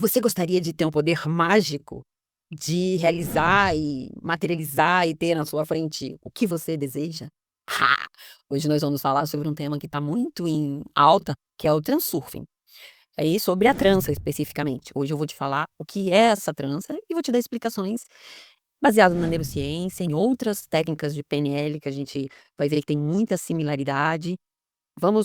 Você gostaria de ter um poder mágico de realizar e materializar e ter na sua frente o que você deseja? Ha! Hoje nós vamos falar sobre um tema que está muito em alta, que é o transurfing. Aí sobre a trança especificamente. Hoje eu vou te falar o que é essa trança e vou te dar explicações baseado na neurociência, em outras técnicas de PNL que a gente vai ver que tem muita similaridade.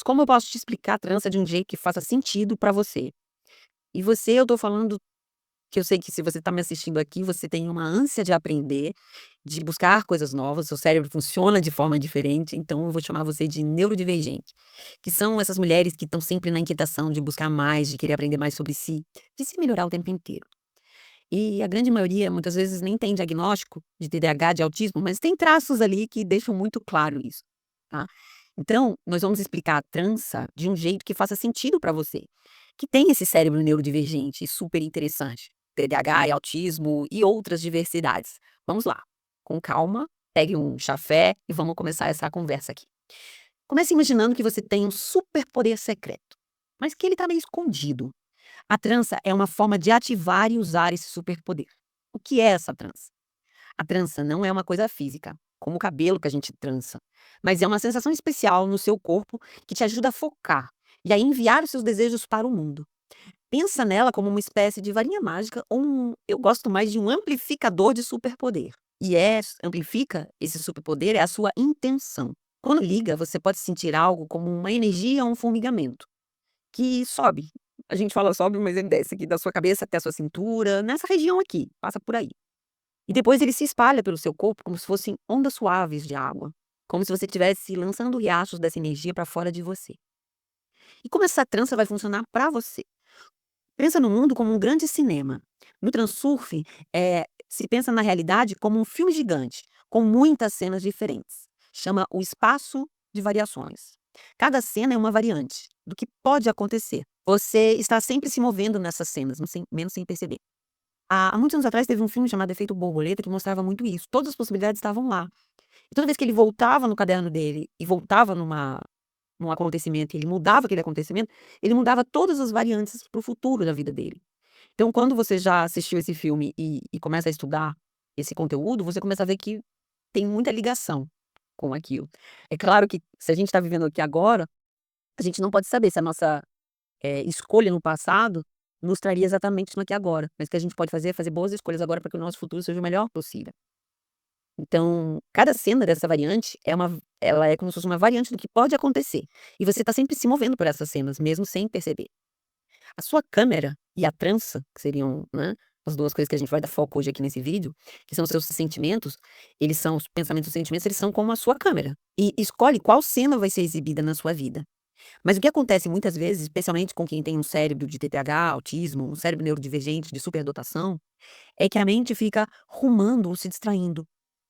Como eu posso te explicar a trança de um jeito que faça sentido para você? E você, eu tô falando que eu sei que se você está me assistindo aqui, você tem uma ânsia de aprender, de buscar coisas novas, seu cérebro funciona de forma diferente, então eu vou chamar você de neurodivergente, que são essas mulheres que estão sempre na inquietação de buscar mais, de querer aprender mais sobre si, de se melhorar o tempo inteiro. E a grande maioria, muitas vezes, nem tem diagnóstico de TDAH, de autismo, mas tem traços ali que deixam muito claro isso, tá? Então, nós vamos explicar a trança de um jeito que faça sentido para você, que tem esse cérebro neurodivergente e super interessante, TDAH e autismo e outras diversidades. Vamos lá, com calma, pegue um chafé e vamos começar essa conversa aqui. Comece imaginando que você tem um superpoder secreto, mas que ele está meio escondido. A trança é uma forma de ativar e usar esse superpoder. O que é essa trança? A trança não é uma coisa física, como o cabelo que a gente trança, mas é uma sensação especial no seu corpo que te ajuda a focar e a enviar os seus desejos para o mundo. Pensa nela como uma espécie de varinha mágica ou eu gosto mais de um amplificador de superpoder. Amplifica esse superpoder é a sua intenção. Quando liga, você pode sentir algo como uma energia ou um formigamento que sobe. A gente fala sobe, mas ele desce aqui da sua cabeça até a sua cintura, nessa região aqui, passa por aí. E depois ele se espalha pelo seu corpo como se fossem ondas suaves de água, como se você estivesse lançando riachos dessa energia para fora de você. E como essa trança vai funcionar para você? Pensa no mundo como um grande cinema. No Transurf, se pensa na realidade como um filme gigante, com muitas cenas diferentes. Chama o espaço de variações. Cada cena é uma variante do que pode acontecer. Você está sempre se movendo nessas cenas, menos sem perceber. Há muitos anos atrás teve um filme chamado Efeito Borboleta que mostrava muito isso. Todas as possibilidades estavam lá. E toda vez que ele voltava no caderno dele e voltava num acontecimento e ele mudava aquele acontecimento, ele mudava todas as variantes para o futuro da vida dele. Então, quando você já assistiu esse filme e começa a estudar esse conteúdo, você começa a ver que tem muita ligação com aquilo. É claro que se a gente está vivendo aqui agora, a gente não pode saber se a nossa, escolha no passado nos traria exatamente no aqui e agora, mas o que a gente pode fazer é fazer boas escolhas agora para que o nosso futuro seja o melhor possível. Então, cada cena dessa variante ela é como se fosse uma variante do que pode acontecer, e você está sempre se movendo por essas cenas, mesmo sem perceber. A sua câmera e a trança, que seriam, né, as 2 coisas que a gente vai dar foco hoje aqui nesse vídeo, que são os seus sentimentos, eles são os pensamentos e sentimentos, eles são como a sua câmera, e escolhe qual cena vai ser exibida na sua vida. Mas o que acontece muitas vezes, especialmente com quem tem um cérebro de TDAH, autismo, um cérebro neurodivergente de superdotação, é que a mente fica rumando ou se distraindo.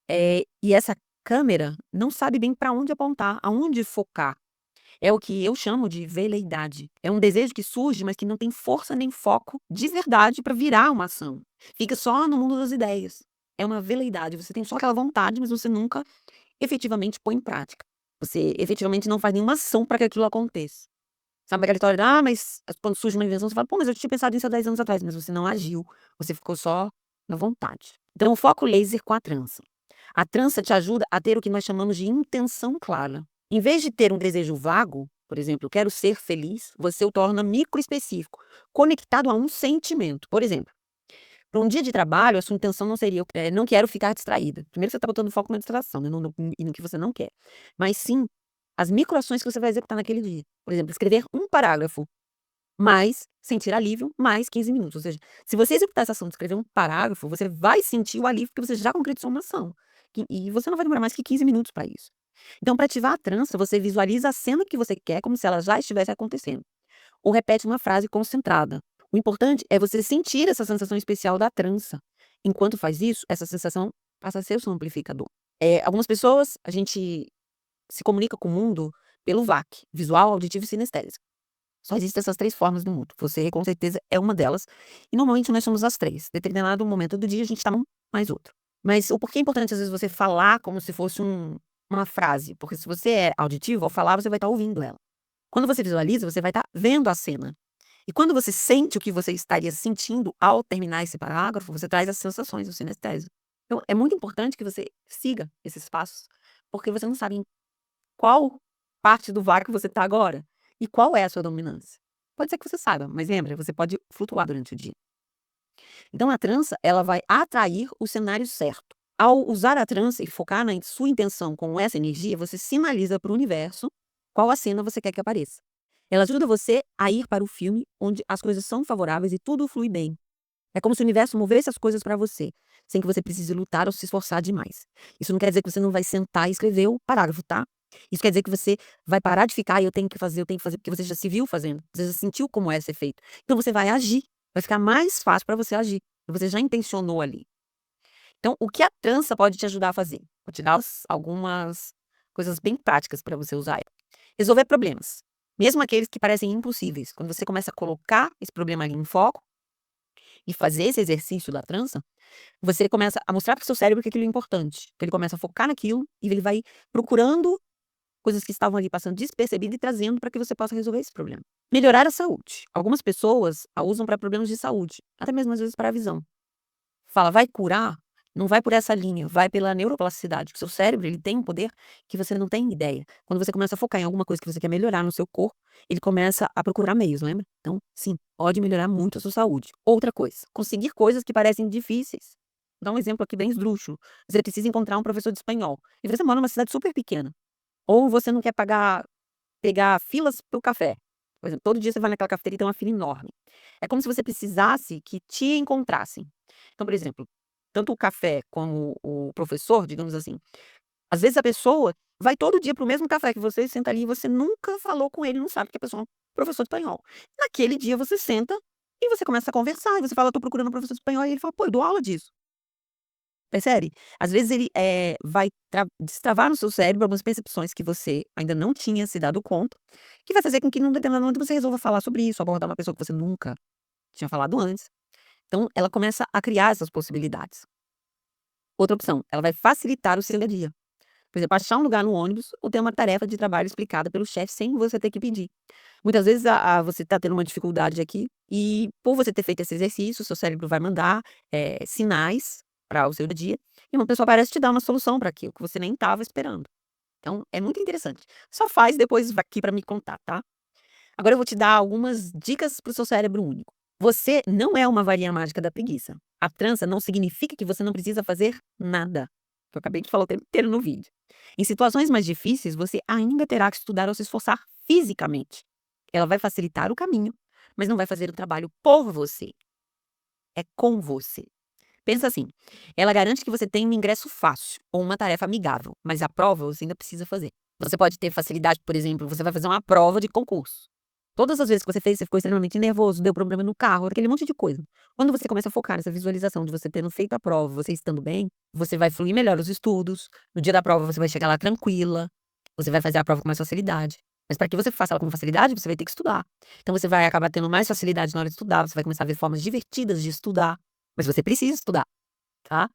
E essa câmera não sabe bem para onde apontar, aonde focar. É o que eu chamo de veleidade. É um desejo que surge, mas que não tem força nem foco de verdade para virar uma ação. Fica só no mundo das ideias. É uma veleidade. Você tem só aquela vontade, mas você nunca efetivamente põe em prática. Você efetivamente não faz nenhuma ação para que aquilo aconteça. Sabe aquela história de, mas quando surge uma invenção, você fala, pô, mas eu tinha pensado nisso há 10 anos atrás, mas você não agiu. Você ficou só na vontade. Então, o foco laser com a trança. A trança te ajuda a ter o que nós chamamos de intenção clara. Em vez de ter um desejo vago, por exemplo, eu quero ser feliz, você o torna microespecífico, conectado a um sentimento. Por exemplo, para um dia de trabalho, a sua intenção não seria, não quero ficar distraída. Primeiro você está botando foco na distração, né, e no que você não quer. Mas sim, as microações que você vai executar naquele dia. Por exemplo, escrever um parágrafo, mais sentir alívio, mais 15 minutos. Ou seja, se você executar essa ação de escrever um parágrafo, você vai sentir o alívio porque você já concretizou uma ação. E você não vai demorar mais que 15 minutos para isso. Então, para ativar a trança, você visualiza a cena que você quer como se ela já estivesse acontecendo. Ou repete uma frase concentrada. O importante é você sentir essa sensação especial da trança. Enquanto faz isso, essa sensação passa a ser o seu amplificador. Algumas pessoas, a gente se comunica com o mundo pelo VAC, visual, auditivo e sinestésico. Só existem essas 3 formas no mundo. Você, com certeza, é uma delas. E normalmente nós somos as 3. Determinado momento do dia, a gente está num, mais outro. Mas o porquê é importante, às vezes, você falar como se fosse uma frase? Porque se você é auditivo, ao falar, você vai estar ouvindo ela. Quando você visualiza, você vai estar vendo a cena. E quando você sente o que você estaria sentindo ao terminar esse parágrafo, você traz as sensações do sinestésio. Então, é muito importante que você siga esses passos, porque você não sabe em qual parte do vácuo você está agora e qual é a sua dominância. Pode ser que você saiba, mas lembra, você pode flutuar durante o dia. Então, a trança, ela vai atrair o cenário certo. Ao usar a trança e focar na sua intenção com essa energia, você sinaliza para o universo qual a cena você quer que apareça. Ela ajuda você a ir para o filme onde as coisas são favoráveis e tudo flui bem. É como se o universo movesse as coisas para você, sem que você precise lutar ou se esforçar demais. Isso não quer dizer que você não vai sentar e escrever o parágrafo, tá? Isso quer dizer que você vai parar de ficar, eu tenho que fazer, porque você já se viu fazendo, você já sentiu como é ser feito. Então você vai agir, vai ficar mais fácil para você agir, você já intencionou ali. Então, o que a trança pode te ajudar a fazer? Vou te dar algumas coisas bem práticas para você usar ela. Resolver problemas, mesmo aqueles que parecem impossíveis. Quando você começa a colocar esse problema ali em foco e fazer esse exercício da trança, você começa a mostrar para o seu cérebro que aquilo é importante. Então, ele começa a focar naquilo e ele vai procurando coisas que estavam ali passando despercebidas e trazendo para que você possa resolver esse problema. Melhorar a saúde. Algumas pessoas a usam para problemas de saúde, até mesmo às vezes para a visão. Fala, vai curar? Não vai por essa linha, vai pela neuroplasticidade, que o seu cérebro, ele tem um poder que você não tem ideia. Quando você começa a focar em alguma coisa que você quer melhorar no seu corpo, ele começa a procurar meios, lembra? Então, sim, pode melhorar muito a sua saúde. Outra coisa, conseguir coisas que parecem difíceis. Vou dar um exemplo aqui bem esdrúxulo. Você precisa encontrar um professor de espanhol, e você mora numa cidade super pequena. Ou você não quer pegar filas para o café. Por exemplo, todo dia você vai naquela cafeteria e tem uma fila enorme. É como se você precisasse que te encontrassem. Então, por exemplo, tanto o café como o professor, digamos assim, às vezes a pessoa vai todo dia para o mesmo café que você, senta ali e você nunca falou com ele, não sabe que a pessoa é um professor de espanhol. Naquele dia você senta e você começa a conversar, e você fala: "Tô procurando um professor de espanhol", e ele fala: "Pô, eu dou aula disso". Percebe? Às vezes ele, vai destravar no seu cérebro algumas percepções que você ainda não tinha se dado conta, que vai fazer com que num determinado momento você resolva falar sobre isso, abordar uma pessoa que você nunca tinha falado antes. Então ela começa a criar essas possibilidades. Outra opção, ela vai facilitar o seu dia a dia. Por exemplo, achar um lugar no ônibus ou ter uma tarefa de trabalho explicada pelo chefe sem você ter que pedir. Muitas vezes você está tendo uma dificuldade aqui e por você ter feito esse exercício, o seu cérebro vai mandar, sinais para o seu dia a dia, e uma pessoa parece te dar uma solução para aquilo que você nem estava esperando. Então é muito interessante. Só faz depois aqui para me contar, tá? Agora eu vou te dar algumas dicas para o seu cérebro único. Você não é uma varinha mágica da preguiça. A trança não significa que você não precisa fazer nada. Que eu acabei de falar o tempo inteiro no vídeo. Em situações mais difíceis, você ainda terá que estudar ou se esforçar fisicamente. Ela vai facilitar o caminho, mas não vai fazer o trabalho por você. É com você. Pensa assim, ela garante que você tenha um ingresso fácil ou uma tarefa amigável, mas a prova você ainda precisa fazer. Você pode ter facilidade, por exemplo, você vai fazer uma prova de concurso. Todas as vezes que você fez, você ficou extremamente nervoso, deu problema no carro, aquele monte de coisa. Quando você começa a focar nessa visualização de você tendo feito a prova, você estando bem, você vai fluir melhor os estudos. No dia da prova, você vai chegar lá tranquila, você vai fazer a prova com mais facilidade. Mas para que você faça ela com facilidade, você vai ter que estudar. Então você vai acabar tendo mais facilidade na hora de estudar, você vai começar a ver formas divertidas de estudar. Mas você precisa estudar, tá?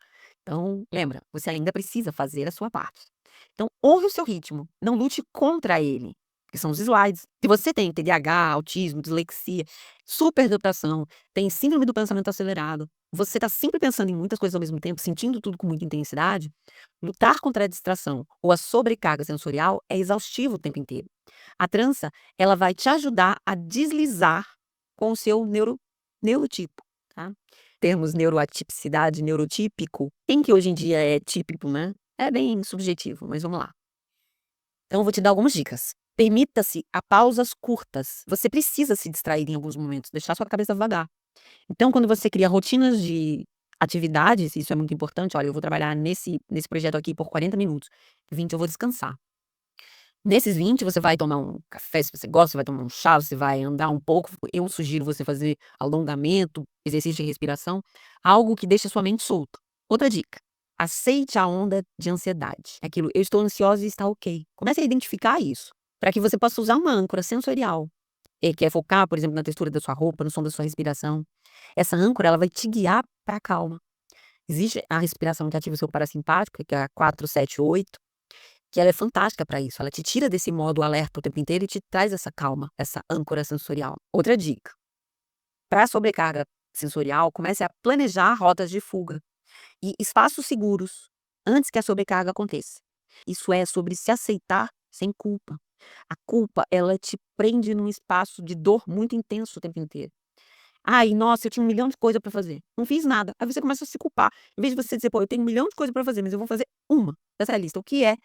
Então, lembra, você ainda precisa fazer a sua parte. Então, honre o seu ritmo, não lute contra ele, que são os slides. Se você tem TDAH, autismo, dislexia, superdotação, tem síndrome do pensamento acelerado, você está sempre pensando em muitas coisas ao mesmo tempo, sentindo tudo com muita intensidade, lutar contra a distração ou a sobrecarga sensorial é exaustivo o tempo inteiro. A trança, ela vai te ajudar a deslizar com o seu neurotipo, tá? Termos neuroatipicidade, neurotípico, quem que hoje em dia é típico, né? É bem subjetivo, mas vamos lá. Então eu vou te dar algumas dicas. Permita-se a pausas curtas. Você precisa se distrair em alguns momentos, deixar sua cabeça vagar. Então quando você cria rotinas de atividades, isso é muito importante, olha, eu vou trabalhar nesse projeto aqui por 40 minutos, 20 eu vou descansar. Nesses 20 você vai tomar um café, se você gosta, você vai tomar um chá, você vai andar um pouco. Eu sugiro você fazer alongamento, exercício de respiração, algo que deixe a sua mente solta. Outra dica, aceite a onda de ansiedade. É aquilo, eu estou ansiosa e está ok. Comece a identificar isso, para que você possa usar uma âncora sensorial, que é focar, por exemplo, na textura da sua roupa, no som da sua respiração. Essa âncora, ela vai te guiar para a calma. Existe a respiração que ativa o seu parasimpático, que é a 4-7-8. Que ela é fantástica para isso, ela te tira desse modo alerta o tempo inteiro e te traz essa calma, essa âncora sensorial. Outra dica, Para sobrecarga sensorial, comece a planejar rotas de fuga e espaços seguros antes que a sobrecarga aconteça. Isso é sobre se aceitar sem culpa. A culpa, ela te prende num espaço de dor muito intenso o tempo inteiro. Ai, nossa, eu tinha 1 milhão de coisa para fazer, não fiz nada. Aí você começa a se culpar. Em vez de você dizer: "Pô, eu tenho 1 milhão de coisas para fazer, mas eu vou fazer uma dessa lista, o que é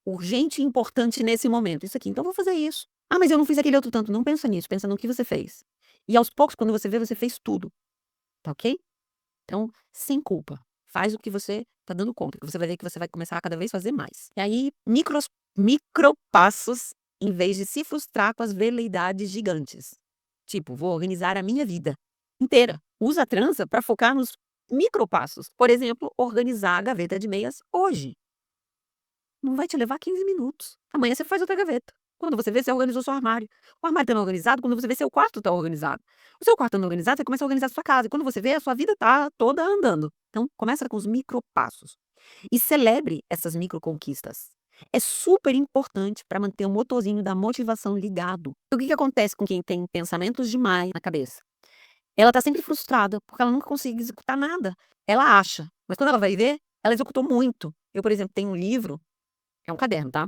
urgente e importante nesse momento? Isso aqui, então eu vou fazer isso. Ah, mas eu não fiz aquele outro tanto", não pensa nisso, pensa no que você fez. E aos poucos, quando você vê, você fez tudo, tá ok? Então, sem culpa, faz o que você tá dando conta, que você vai ver que você vai começar a cada vez fazer mais. E aí, micropassos, em vez de se frustrar com as veleidades gigantes. Tipo, vou organizar a minha vida inteira. Usa a trança para focar nos micropassos. Por exemplo, organizar a gaveta de meias hoje. Não vai te levar 15 minutos. Amanhã você faz outra gaveta. Quando você vê, você organizou seu armário. O armário está organizado, quando você vê, seu quarto está organizado. O seu quarto estando organizado, você começa a organizar a sua casa. E quando você vê, a sua vida está toda andando. Então, começa com os micropassos. E celebre essas microconquistas. É super importante para manter o motorzinho da motivação ligado. O que acontece com quem tem pensamentos demais na cabeça? Ela está sempre frustrada, porque ela nunca consegue executar nada. Ela acha, mas quando ela vai ver, ela executou muito. Eu, por exemplo, tenho um livro, é um caderno, tá?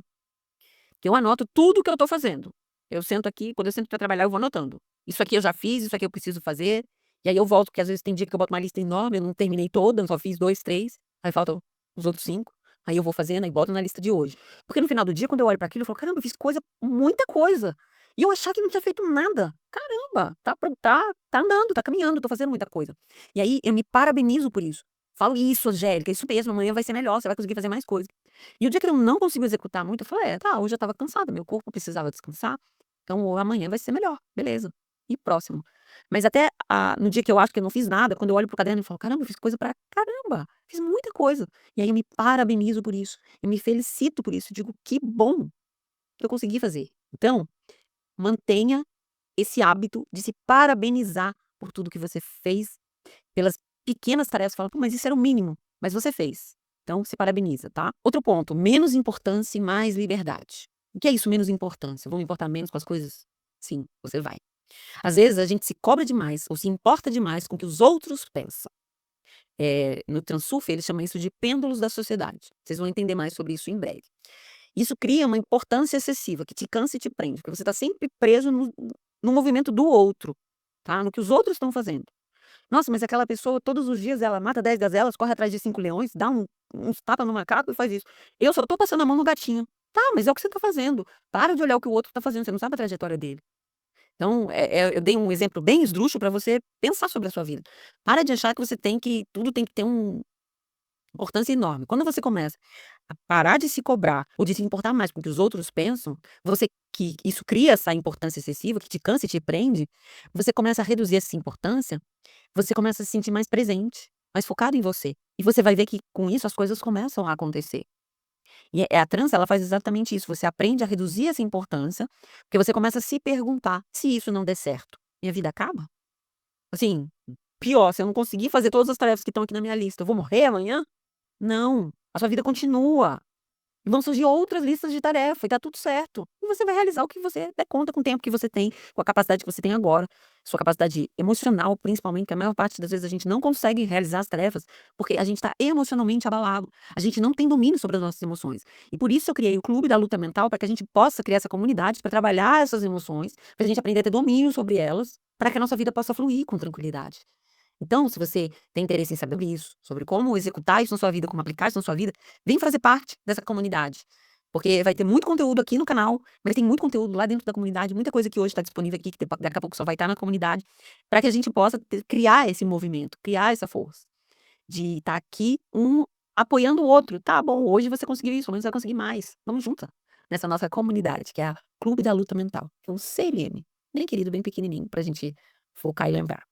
Que eu anoto tudo que eu estou fazendo. Eu sento aqui, quando eu sento para trabalhar, eu vou anotando. Isso aqui eu já fiz, isso aqui eu preciso fazer. E aí eu volto, porque às vezes tem dia que eu boto uma lista enorme, eu não terminei toda, eu só fiz 2, 3, aí faltam os outros 5. Aí eu vou fazendo e boto na lista de hoje. Porque no final do dia, quando eu olho para aquilo, eu falo: "Caramba, eu fiz coisa, muita coisa". E eu achar que não tinha feito nada. Caramba, tá andando, tá caminhando, tô fazendo muita coisa. E aí eu me parabenizo por isso. Falo: "Isso, Angélica, isso mesmo, amanhã vai ser melhor, você vai conseguir fazer mais coisa". E o dia que eu não consigo executar muito, eu falo: "É, tá, hoje eu estava cansada, meu corpo precisava descansar, então amanhã vai ser melhor, beleza, e próximo". Mas até, no dia que eu acho que eu não fiz nada, quando eu olho para o caderno e falo: "Caramba, eu fiz coisa pra caramba, fiz muita coisa". E aí eu me parabenizo por isso, eu me felicito por isso, digo: "Que bom que eu consegui fazer". Então, mantenha esse hábito de se parabenizar por tudo que você fez, pelas pequenas tarefas, fala: "Pô, mas isso era o mínimo", mas você fez. Então se parabeniza, tá. Outro ponto, menos importância e mais liberdade. O que é isso, menos importância? Eu vou me importar menos com as coisas? Sim, você vai. Às vezes a gente se cobra demais ou se importa demais com o que os outros pensam. No Transurf eles chamam isso de pêndulos da sociedade. Vocês vão entender mais sobre isso em breve. Isso cria uma importância excessiva que te cansa e te prende, porque você está sempre preso no movimento do outro, tá, no que os outros estão fazendo. Nossa, mas aquela pessoa todos os dias ela mata 10 gazelas, corre atrás de 5 leões, dá uns tapa no macaco e faz isso. Eu só tô passando a mão no gatinho. Tá, mas é o que você tá fazendo. Para de olhar o que o outro tá fazendo, você não sabe a trajetória dele. Então, eu dei um exemplo bem esdrúxulo para você pensar sobre a sua vida. Para de achar que você tem que tudo tem que ter importância enorme. Quando você começa a parar de se cobrar ou de se importar mais com o que os outros pensam, você que isso cria essa importância excessiva, que te cansa e te prende, você começa a reduzir essa importância, você começa a se sentir mais presente, mais focado em você. E você vai ver que com isso as coisas começam a acontecer. E a trança ela faz exatamente isso, você aprende a reduzir essa importância, porque você começa a se perguntar: "Se isso não der certo, minha vida acaba?". Assim, pior, se eu não conseguir fazer todas as tarefas que estão aqui na minha lista, eu vou morrer amanhã? Não, a sua vida continua. E vão surgir outras listas de tarefa e tá tudo certo. E você vai realizar o que você der conta com o tempo que você tem, com a capacidade que você tem agora, sua capacidade emocional, principalmente, que a maior parte das vezes a gente não consegue realizar as tarefas, porque a gente está emocionalmente abalado. A gente não tem domínio sobre as nossas emoções. E por isso eu criei o Clube da Luta Mental, para que a gente possa criar essa comunidade para trabalhar essas emoções, para a gente aprender a ter domínio sobre elas, para que a nossa vida possa fluir com tranquilidade. Então, se você tem interesse em saber isso, sobre como executar isso na sua vida, como aplicar isso na sua vida, vem fazer parte dessa comunidade. Porque vai ter muito conteúdo aqui no canal, mas tem muito conteúdo lá dentro da comunidade, muita coisa que hoje está disponível aqui, que daqui a pouco só vai estar na comunidade, para que a gente possa criar esse movimento, criar essa força. De estar aqui, um apoiando o outro. Tá bom, hoje você conseguiu isso, amanhã você vai conseguir mais. Vamos juntas nessa nossa comunidade, que é a Clube da Luta Mental. É um CLM, bem querido, bem pequenininho, para a gente focar e lembrar.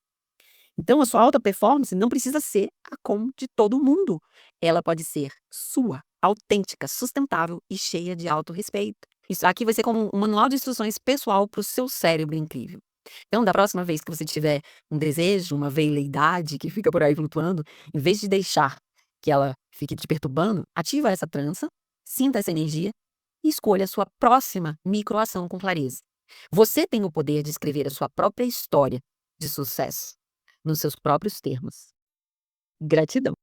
Então, a sua alta performance não precisa ser a como de todo mundo. Ela pode ser sua, autêntica, sustentável e cheia de autorrespeito. Isso aqui vai ser como um manual de instruções pessoal para o seu cérebro incrível. Então, da próxima vez que você tiver um desejo, uma veleidade que fica por aí flutuando, em vez de deixar que ela fique te perturbando, ativa essa trança, sinta essa energia e escolha a sua próxima microação com clareza. Você tem o poder de escrever a sua própria história de sucesso, nos seus próprios termos. Gratidão.